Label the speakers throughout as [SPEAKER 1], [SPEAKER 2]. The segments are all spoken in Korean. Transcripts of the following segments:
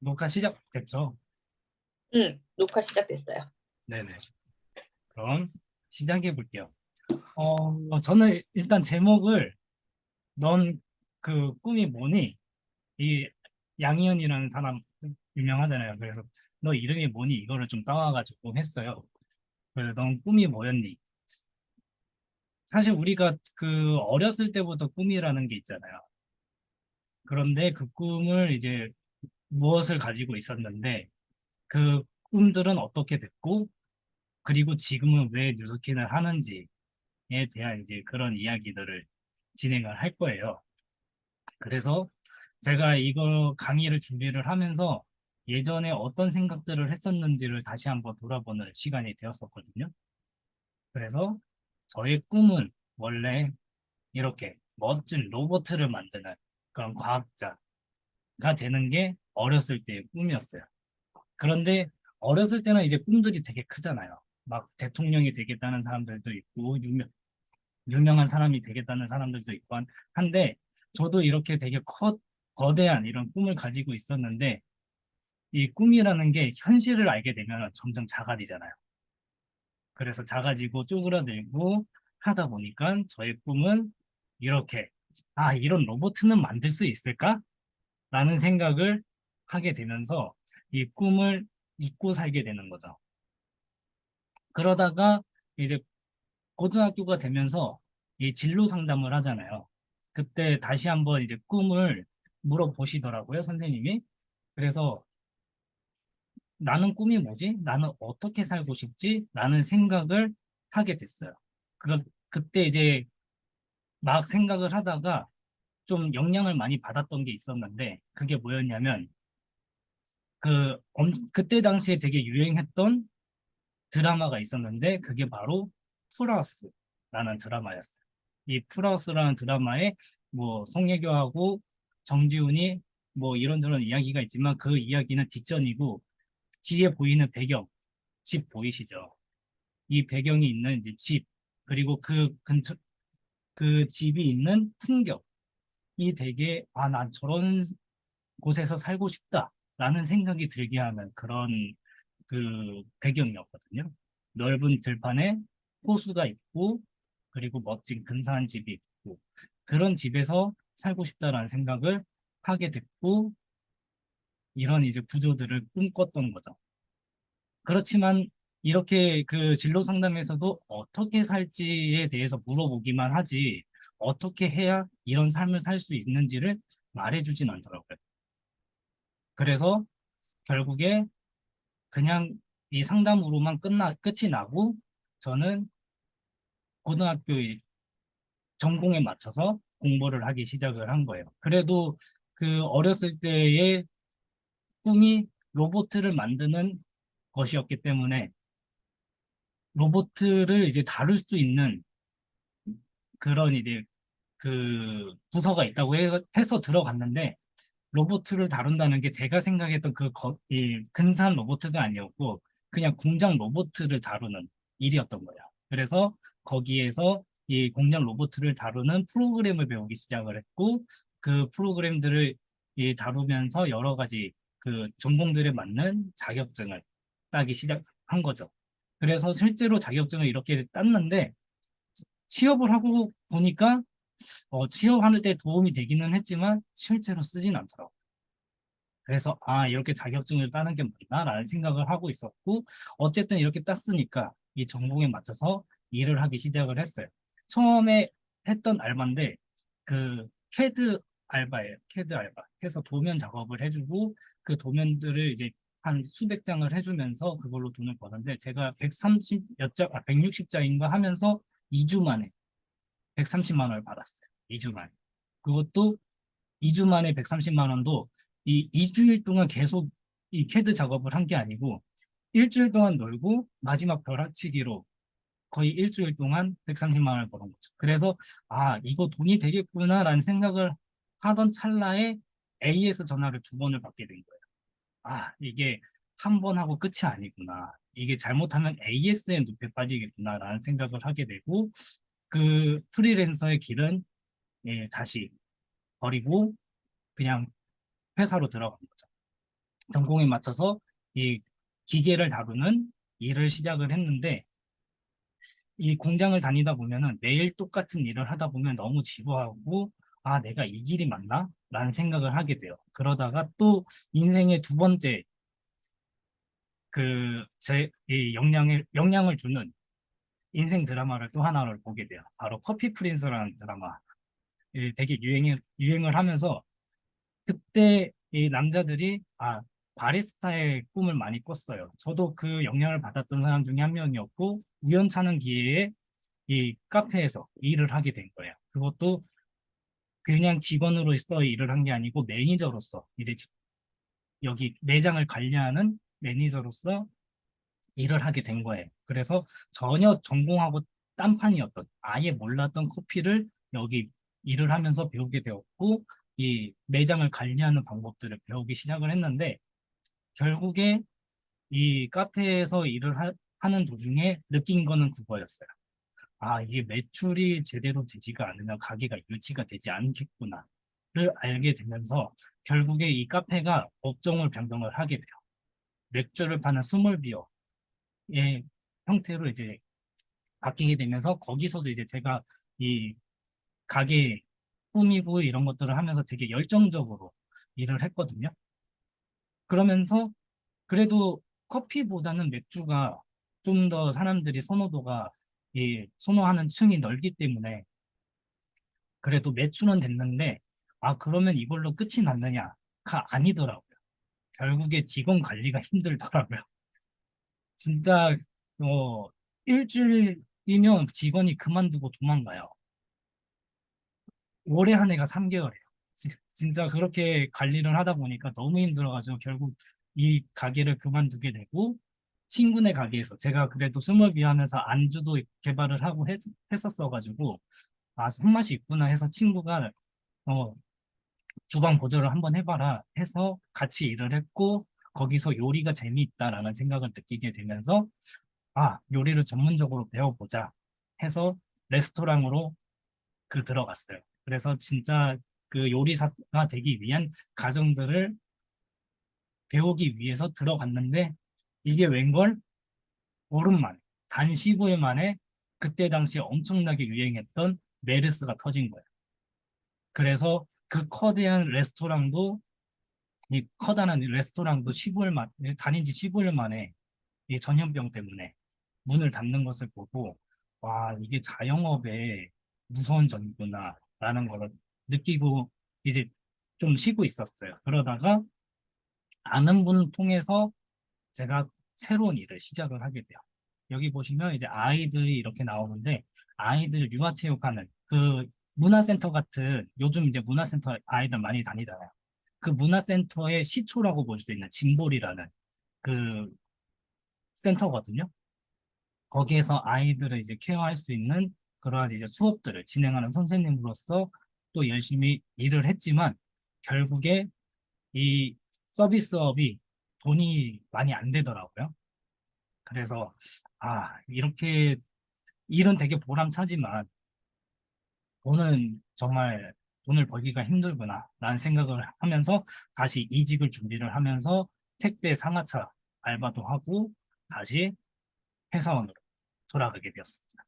[SPEAKER 1] 녹화 시작됐죠?
[SPEAKER 2] 응, 녹화 시작됐어요.
[SPEAKER 1] 네네. 그럼 시작해 볼게요. 저는 일단 제목을 넌 그 꿈이 뭐니? 이 양희은이라는 사람 유명하잖아요. 그래서 너 이름이 뭐니? 이거를 좀 따와가지고 했어요. 그래서 넌 꿈이 뭐였니? 사실 우리가 그 어렸을 때부터 꿈이라는 게 있잖아요. 그런데 그 꿈을 이제 무엇을 가지고 있었는데 그 꿈들은 어떻게 됐고 그리고 지금은 왜 뉴스킨을 하는지 대한 이제 그런 이야기들을 진행을 할 거예요. 그래서 제가 이거 강의를 준비를 하면서 예전에 어떤 생각들을 했었는지를 다시 한번 돌아보는 시간이 되었었거든요. 그래서 저의 꿈은 원래 이렇게 멋진 로봇을 만드는 그런 과학자가 되는 게 어렸을 때의 꿈이었어요. 그런데 어렸을 때는 이제 꿈들이 되게 크잖아요. 막 대통령이 되겠다는 사람들도 있고 유명한 사람이 되겠다는 사람들도 있고 한데 저도 이렇게 되게 거대한 이런 꿈을 가지고 있었는데 이 꿈이라는 게 현실을 알게 되면 점점 작아지잖아요. 그래서 작아지고 쪼그라들고 하다 보니까 저의 꿈은 이렇게 이런 로봇은 만들 수 있을까? 라는 생각을 하게 되면서 이 꿈을 잊고 살게 되는 거죠. 그러다가 이제 고등학교가 되면서 이 진로 상담을 하잖아요. 그때 다시 한번 이제 꿈을 물어보시더라고요, 선생님이. 그래서 나는 꿈이 뭐지? 나는 어떻게 살고 싶지? 라는 생각을 하게 됐어요. 그때 이제 막 생각을 하다가 좀 영향을 많이 받았던 게 있었는데 그게 뭐였냐면 그때 당시에 되게 유행했던 드라마가 있었는데 그게 바로 플러스라는 드라마였어요. 이 플러스라는 드라마에 뭐 송혜교하고 정지훈이 뭐 이런저런 이야기가 있지만 그 이야기는 뒷전이고 뒤에 보이는 배경, 집 보이시죠? 이 배경이 있는 이제 집 그리고 그 근처 그 집이 있는 풍경이 되게 난 저런 곳에서 살고 싶다라는 생각이 들게 하는 그런 그 배경이었거든요. 넓은 들판에 호수가 있고 그리고 멋진 근사한 집이 있고 그런 집에서 살고 싶다라는 생각을 하게 됐고 이런 이제 구조들을 꿈꿨던 거죠. 그렇지만 이렇게 그 진로 상담에서도 어떻게 살지에 대해서 물어보기만 하지 어떻게 해야 이런 삶을 살 수 있는지를 말해주진 않더라고요. 그래서 결국에 그냥 이 상담으로만 끝이 나고 저는 고등학교 전공에 맞춰서 공부를 하기 시작을 한 거예요. 그래도 그 어렸을 때의 꿈이 로봇을 만드는 것이었기 때문에 로봇을 이제 다룰 수 있는 그런 이제 그 부서가 있다고 해서 들어갔는데 로봇을 다룬다는 게 제가 생각했던 이 근사한 로봇가 아니었고 그냥 공장 로봇을 다루는 일이었던 거예요. 그래서 거기에서 이 공장 로봇을 다루는 프로그램을 배우기 시작을 했고 그 프로그램들을 다루면서 여러 가지 그 전공들에 맞는 자격증을 따기 시작한 거죠. 그래서 실제로 자격증을 이렇게 땄는데 취업을 하고 보니까 취업하는 데 도움이 되기는 했지만 실제로 쓰진 않더라고요. 그래서 이렇게 자격증을 따는 게 맞나라는 생각을 하고 있었고 어쨌든 이렇게 땄으니까 이 전공에 맞춰서 일을 하기 시작을 했어요. 처음에 했던 알바인데 그 캐드 알바예요. 캐드 알바 해서 도면 작업을 해주고 그 도면들을 이제 한 수백 장을 해주면서 그걸로 돈을 버는데 제가 130몇 장, 160장인가 하면서 2주 만에 130만 원을 받았어요. 2주 만에. 그것도 2주 만에 130만 원도 이 2주일 동안 계속 이 캐드 작업을 한 게 아니고 일주일 동안 놀고 마지막 벼락치기로 거의 일주일 동안 130만 원을 버는 거죠. 그래서 이거 돈이 되겠구나라는 생각을 하던 찰나에 AS 전화를 두 번을 받게 된 거예요. 이게 한 번 하고 끝이 아니구나. 이게 잘못하면 AS의 늪에 빠지겠구나라는 생각을 하게 되고 그 프리랜서의 길은 다시 버리고 그냥 회사로 들어간 거죠. 전공에 맞춰서 이 기계를 다루는 일을 시작을 했는데 이 공장을 다니다 보면은 매일 똑같은 일을 하다 보면 너무 지루하고 아, 내가 이 길이 맞나? 라는 생각을 하게 돼요. 그러다가 또 인생의 두 번째 이 영향을 주는 인생 드라마를 또 하나를 보게 돼요. 바로 커피 프린스라는 드라마. 되게 유행을 하면서 그때 이 남자들이 바리스타의 꿈을 많이 꿨어요. 저도 그 영향을 받았던 사람 중에 한 명이었고 우연찮은 기회에 이 카페에서 일을 하게 된 거예요. 그것도 그냥 직원으로서 일을 한 게 아니고 매니저로서 이제 여기 매장을 관리하는 매니저로서 일을 하게 된 거예요. 그래서 전혀 전공하고 딴판이었던 아예 몰랐던 커피를 여기 일을 하면서 배우게 되었고 이 매장을 관리하는 방법들을 배우기 시작을 했는데 결국에 이 카페에서 하는 도중에 느낀 거는 그거였어요. 아, 이게 매출이 제대로 되지가 않으면 가게가 유지가 되지 않겠구나를 알게 되면서 결국에 이 카페가 업종을 변경을 하게 돼요. 맥주를 파는 스몰비어의 형태로 이제 바뀌게 되면서 거기서도 이제 제가 이 가게 꾸미고 이런 것들을 하면서 되게 열정적으로 일을 했거든요. 그러면서 그래도 커피보다는 맥주가 좀 더 사람들이 선호하는 층이 넓기 때문에 그래도 매출은 됐는데 그러면 이걸로 끝이 났느냐가 아니더라고요. 결국에 직원 관리가 힘들더라고요. 진짜 어, 일주일이면 직원이 그만두고 도망가요. 올해 한 해가 3개월이에요. 진짜 그렇게 관리를 하다 보니까 너무 힘들어가지고 결국 이 가게를 그만두게 되고 친구네 가게에서 제가 그래도 스몰비 하면서 안주도 개발을 하고 했었어가지고 손맛이 있구나 해서 친구가 어, 주방 보조를 한번 해봐라 해서 같이 일을 했고 거기서 요리가 재미있다라는 생각을 느끼게 되면서 요리를 전문적으로 배워보자 해서 레스토랑으로 들어갔어요. 그래서 진짜 그 요리사가 되기 위한 과정들을 배우기 위해서 들어갔는데 이게 웬걸 보름 만에 단 15일 만에 그때 당시에 엄청나게 유행했던 메르스가 터진 거예요. 그래서 그 커다란 레스토랑도 이 커다란 레스토랑도 15일 다닌 지 15일 만에 이 전염병 때문에 문을 닫는 것을 보고 와, 이게 자영업의 무서운 점이구나라는 걸 느끼고 이제 좀 쉬고 있었어요. 그러다가 아는 분 통해서 제가 새로운 일을 시작을 하게 돼요. 여기 보시면 이제 아이들이 이렇게 나오는데 아이들 유아체육하는 그 문화센터 같은 요즘 이제 문화센터 아이들 많이 다니잖아요. 그 문화센터의 시초라고 볼 수 있는 짐볼이라는 그 센터거든요. 거기에서 아이들을 이제 케어할 수 있는 그러한 이제 수업들을 진행하는 선생님으로서 또 열심히 일을 했지만 결국에 이 서비스업이 돈이 많이 안 되더라고요. 그래서 이렇게 일은 되게 보람차지만 정말 돈을 벌기가 힘들구나 라는 생각을 하면서 다시 이직을 준비를 하면서 택배 상하차 알바도 하고 다시 회사원으로 돌아가게 되었습니다.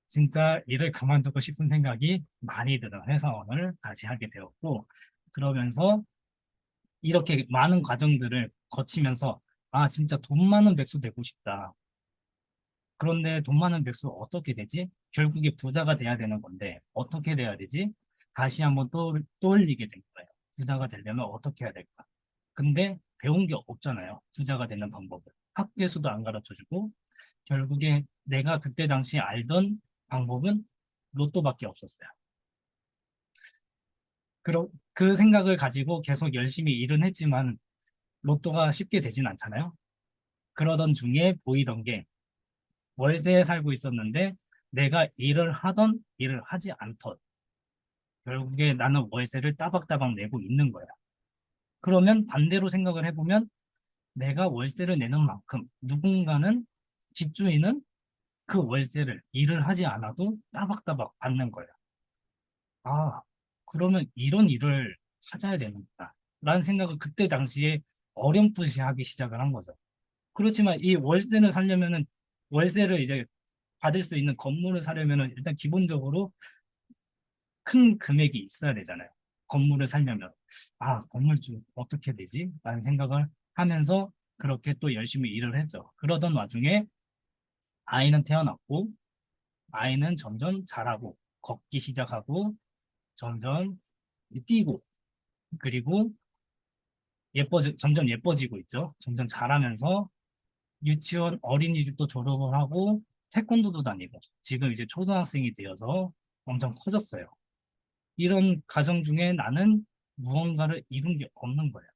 [SPEAKER 1] 진짜 일을 그만두고 싶은 생각이 많이 드는 회사원을 다시 하게 되었고 그러면서 이렇게 많은 과정들을 거치면서 진짜 돈 많은 백수 되고 싶다. 그런데 돈 많은 백수 어떻게 되지? 결국에 부자가 돼야 되는 건데 어떻게 돼야 되지? 다시 한번 떠올리게 된 거예요. 부자가 되려면 어떻게 해야 될까? 근데 배운 게 없잖아요. 부자가 되는 방법을. 학교에서도 안 가르쳐주고 결국에 내가 그때 당시 알던 방법은 로또밖에 없었어요. 그 생각을 가지고 계속 열심히 일은 했지만 로또가 쉽게 되진 않잖아요. 그러던 중에 보이던 게 월세에 살고 있었는데 내가 일을 하던 일을 하지 않던 결국에 나는 월세를 따박따박 내고 있는 거야. 그러면 반대로 생각을 해보면 내가 월세를 내는 만큼 누군가는 집주인은 그 월세를 일을 하지 않아도 따박따박 받는 거야. 아, 그러면 이런 일을 찾아야 되는구나. 라는 생각을 그때 당시에 어렴풋이 하기 시작을 한 거죠. 그렇지만 이 월세를 살려면은 월세를 이제 받을 수 있는 건물을 사려면은 일단 기본적으로 큰 금액이 있어야 되잖아요. 건물을 살려면. 아, 건물주 어떻게 되지? 라는 생각을 하면서 그렇게 또 열심히 일을 했죠. 그러던 와중에 아이는 태어났고, 아이는 점점 자라고, 걷기 시작하고, 점점 뛰고, 그리고 점점 예뻐지고 있죠. 점점 자라면서 유치원 어린이집도 졸업을 하고, 태권도도 다니고, 지금 이제 초등학생이 되어서 엄청 커졌어요. 이런 과정 중에 나는 무언가를 이룬 게 없는 거예요.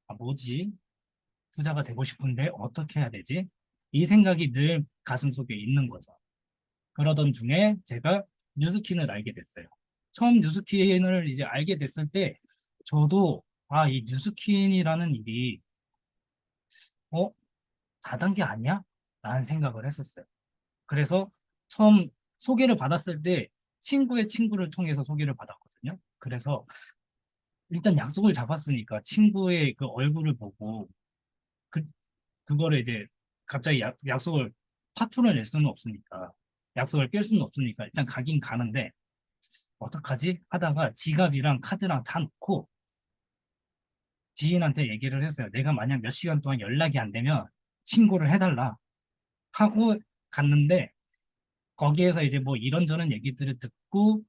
[SPEAKER 1] 아, 뭐지? 부자가 되고 싶은데 어떻게 해야 되지? 이 생각이 늘 가슴속에 있는 거죠. 그러던 중에 제가 뉴스킨을 알게 됐어요. 처음 뉴스킨을 이제 알게 됐을 때 저도 아, 이 뉴스킨이라는 일이 어, 다단계 아니야? 라는 생각을 했었어요. 그래서 처음 소개를 받았을 때 친구의 친구를 통해서 소개를 받았거든요. 그래서 일단 약속을 잡았으니까 친구의 그 얼굴을 보고 그, 그거를 이제 갑자기 약속을 파토를 낼 수는 없으니까 약속을 깰 수는 없으니까 일단 가긴 가는데 어떡하지? 하다가 지갑이랑 카드랑 다 놓고 지인한테 얘기를 했어요. 내가 만약 몇 시간 동안 연락이 안 되면 신고를 해달라 하고 갔는데 거기에서 이제 뭐 이런저런 얘기들을 듣고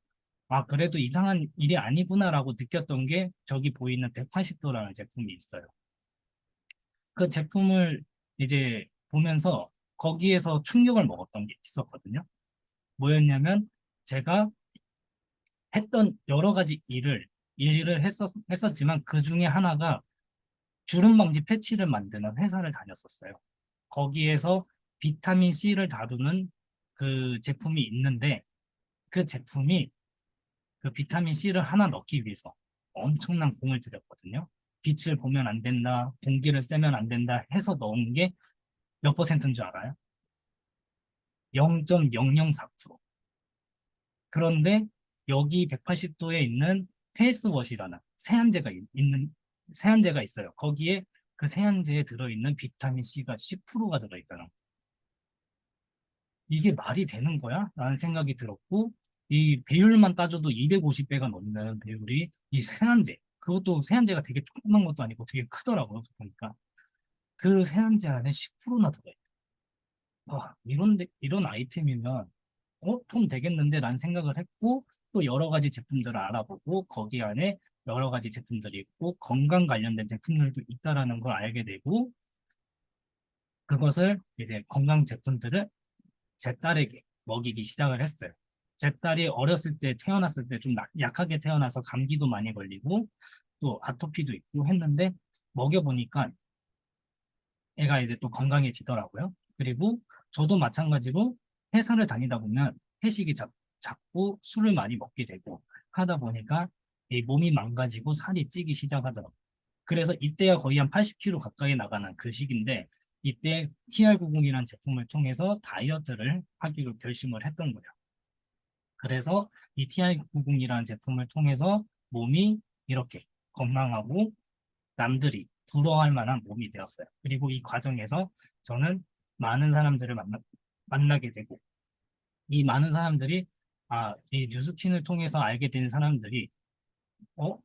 [SPEAKER 1] 아 그래도 이상한 일이 아니구나라고 느꼈던 게 저기 보이는 180도라는 제품이 있어요. 그 제품을 이제 보면서 거기에서 충격을 먹었던 게 있었거든요. 뭐였냐면 제가 했던 여러 가지 일을 했었지만 그 중에 하나가 주름 방지 패치를 만드는 회사를 다녔었어요. 거기에서 비타민 C를 다루는 그 제품이 있는데 그 제품이 그 비타민 C를 하나 넣기 위해서 엄청난 공을 들였거든요. 빛을 보면 안 된다, 공기를 쐬면 안 된다 해서 넣은 게 몇 퍼센트인 줄 알아요? 0.004%. 그런데 여기 180도에 있는 페이스워시라는 세안제가 있어요. 거기에 그 세안제에 들어있는 비타민 C가 10%가 들어있다는 거. 이게 말이 되는 거야? 라는 생각이 들었고 이 배율만 따져도 250배가 넘는 배율이 이 세안제 그것도 세안제가 되게 조그만 것도 아니고 되게 크더라고요. 보니까 그 세안제 안에 10%나 들어있다. 와, 이런 아이템이면 돈 되겠는데? 라는 생각을 했고, 또 여러 가지 제품들을 알아보고, 거기 안에 여러 가지 제품들이 있고, 건강 관련된 제품들도 있다라는 걸 알게 되고, 그것을 이제 건강 제품들을 제 딸에게 먹이기 시작을 했어요. 제 딸이 어렸을 때 태어났을 때 좀 약하게 태어나서 감기도 많이 걸리고, 또 아토피도 있고 했는데, 먹여보니까 애가 이제 또 건강해지더라고요. 그리고 저도 마찬가지로 회사를 다니다 보면 회식이 자꾸 술을 많이 먹게 되고 하다 보니까 이 몸이 망가지고 살이 찌기 시작하더라고요. 그래서 이때야 거의 한 80kg 가까이 나가는 그 시기인데 이때 TR90이라는 제품을 통해서 다이어트를 하기로 결심을 했던 거예요. 그래서 이 TR90이라는 제품을 통해서 몸이 이렇게 건강하고 남들이 부러워할 만한 몸이 되었어요. 그리고 이 과정에서 저는 많은 사람들을 만나게 되고, 이 많은 사람들이, 아, 이 뉴스킨을 통해서 알게 된 사람들이, 어,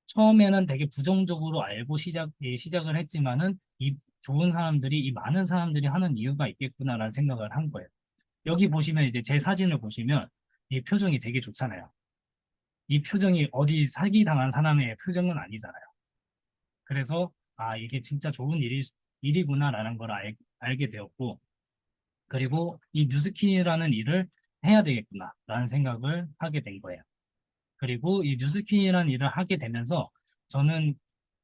[SPEAKER 1] 처음에는 되게 부정적으로 알고 시작을 했지만은, 이 좋은 사람들이, 이 많은 사람들이 하는 이유가 있겠구나라는 생각을 한 거예요. 여기 보시면 이제 제 사진을 보시면, 이 표정이 되게 좋잖아요. 이 표정이 어디 사기당한 사람의 표정은 아니잖아요. 그래서 아 이게 진짜 좋은 일이구나라는 걸 알게 되었고 그리고 이 뉴스킨이라는 일을 해야 되겠구나라는 생각을 하게 된 거예요. 그리고 이 뉴스킨이라는 일을 하게 되면서 저는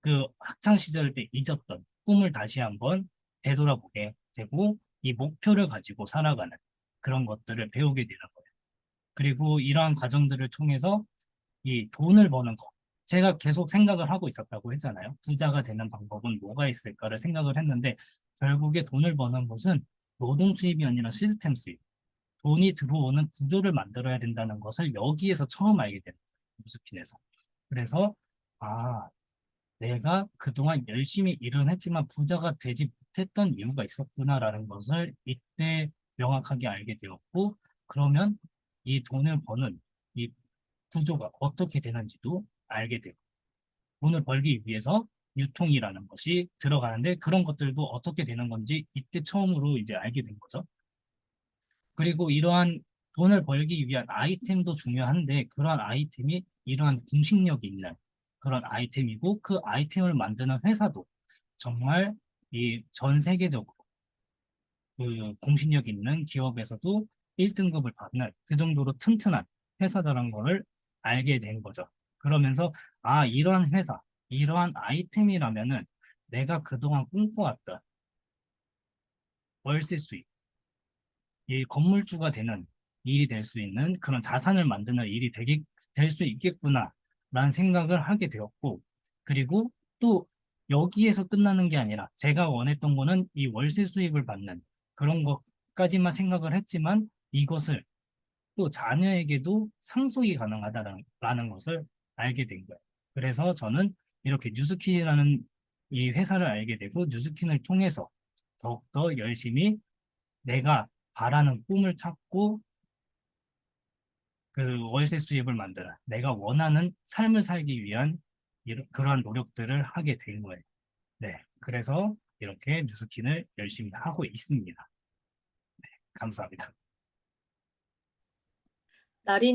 [SPEAKER 1] 그 학창 시절 때 잊었던 꿈을 다시 한번 되돌아보게 되고 이 목표를 가지고 살아가는 그런 것들을 배우게 되는 거예요. 그리고 이러한 과정들을 통해서 이 돈을 버는 거. 제가 계속 생각을 하고 있었다고 했잖아요. 부자가 되는 방법은 뭐가 있을까를 생각을 했는데 결국에 돈을 버는 것은 노동 수입이 아니라 시스템 수입. 돈이 들어오는 구조를 만들어야 된다는 것을 여기에서 처음 알게 됐어요. 무스킨에서. 그래서 아 내가 그동안 열심히 일은 했지만 부자가 되지 못했던 이유가 있었구나라는 것을 이때 명확하게 알게 되었고, 그러면 이 돈을 버는 이 구조가 어떻게 되는지도 알게 되고, 돈을 벌기 위해서 유통이라는 것이 들어가는데 그런 것들도 어떻게 되는 건지 이때 처음으로 이제 알게 된 거죠. 그리고 이러한 돈을 벌기 위한 아이템도 중요한데 그러한 아이템이 이러한 공식력이 있는 그런 아이템이고 그 아이템을 만드는 회사도 정말 이 전 세계적으로 그 공신력 있는 기업에서도 1등급을 받는 그 정도로 튼튼한 회사다라는 거를 알게 된 거죠. 그러면서 아, 이러한 회사, 이러한 아이템이라면은 내가 그동안 꿈꿔왔던 월세 수입, 이 건물주가 되는 일이 될 수 있는 그런 자산을 만드는 일이 될 수 있겠구나라는 생각을 하게 되었고, 그리고 또 여기에서 끝나는 게 아니라 제가 원했던 거는 이 월세 수입을 받는 그런 것까지만 생각을 했지만 이것을 또 자녀에게도 상속이 가능하다라는 것을 알게 된 거예요. 그래서 저는 이렇게 뉴스킨이라는 이 회사를 알게 되고 뉴스킨을 통해서 더욱더 열심히 내가 바라는 꿈을 찾고 그 월세 수입을 만드는 내가 원하는 삶을 살기 위한 그러한 노력들을 하게 된 거예요. 네. 그래서 이렇게 뉴스킨을 열심히 하고 있습니다. 감사합니다.
[SPEAKER 2] 나린